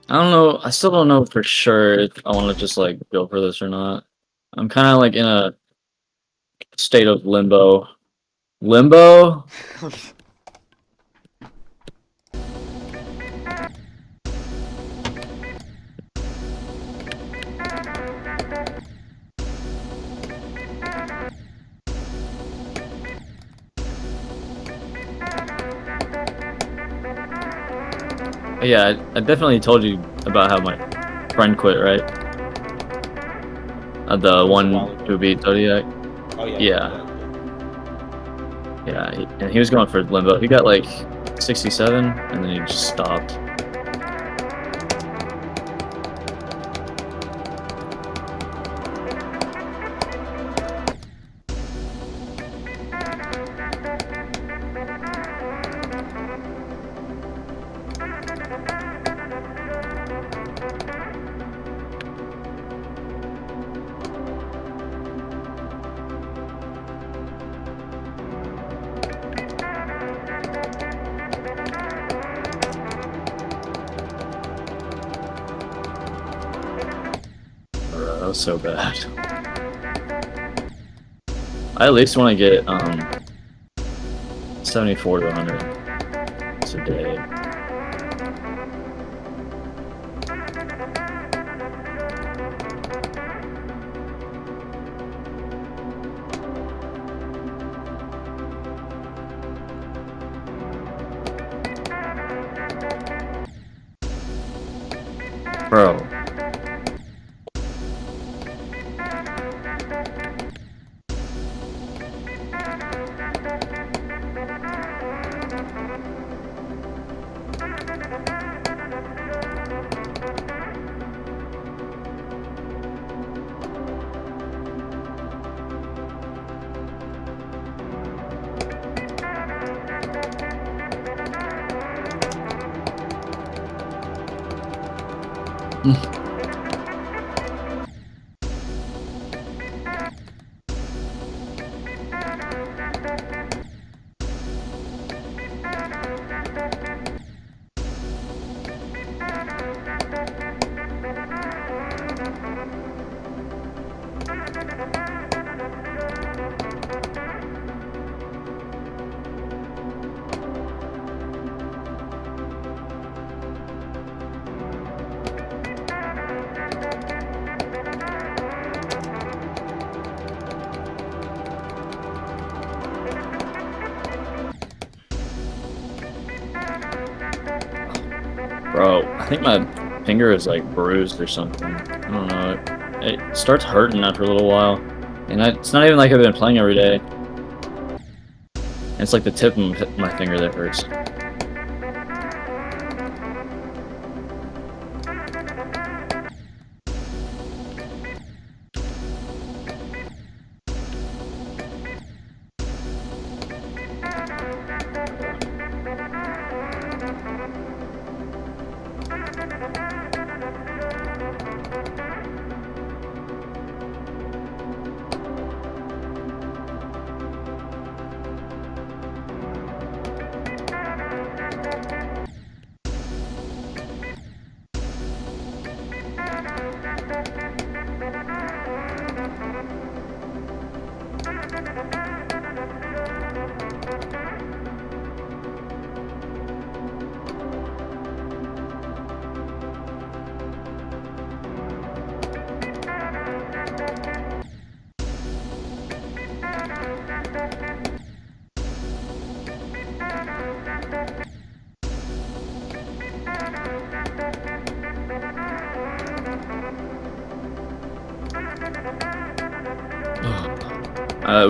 I don't know. I still don't know for sure if I want to just like go for this or not. I'm kind of like in a state of limbo. Limbo? Yeah, I definitely told you about how my friend quit, right? The That was a while one ago. who beat Zodiac. Oh yeah, yeah, Yeah, yeah. You did. yeah, and he was going for limbo. He got like 67, and then he just stopped. Bro, that was so bad. I at least want to get 74 to 100 today. Bro, bro, I think my finger is like bruised or something. I don't know. It starts hurting after a little while, and it's not even like I've been playing every day. It's like the tip of my finger that hurts.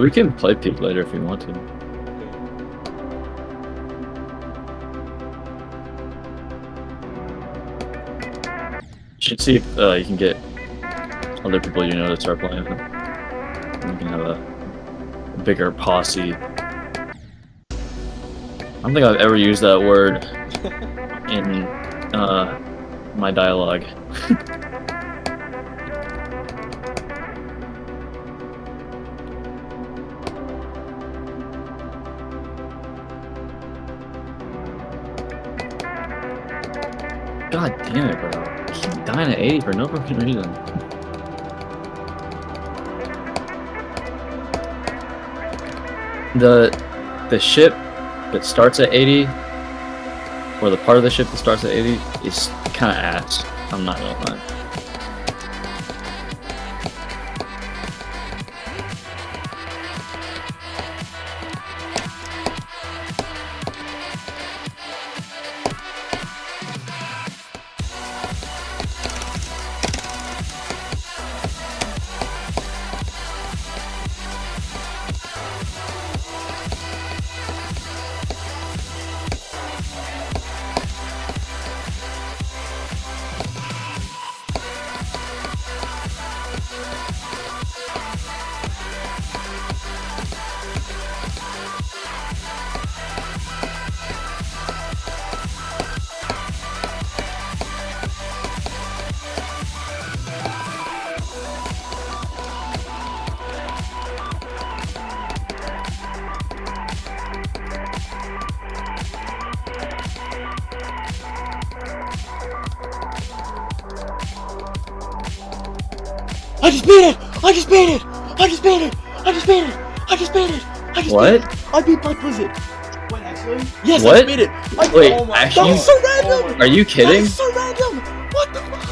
We can play Peak later if we want to. Okay. You should see if you can get other people you know to start playing. And we can have a bigger posse. I don't think I've ever used that word in my dialogue. God damn it, bro. I keep dying at 80 for no fucking reason. The ship that starts at 80, or the part of the ship that starts at 80, is kind of ass. I'm not gonna lie. I just beat it! I just beat it! I just beat it! I just beat it! I just beat it! I just What? beat it! I beat Black Blizzard! Wait, actually? Yes, I What? just beat it! Wait, Oh my actually? That was so random! Are you That kidding? is so random! What the fuck?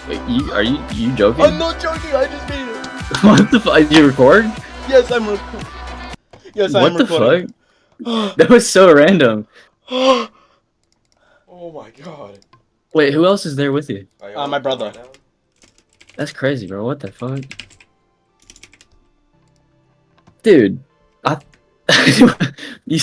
Wait, are you joking? I'm not joking, I just beat it! What the fuck? Did you record? Yes, I'm recording. Yes, I am What the recording. fuck? That was so random. Oh my god. Wait, who else is there with you? My brother. That's crazy, bro. What the fuck? Dude, you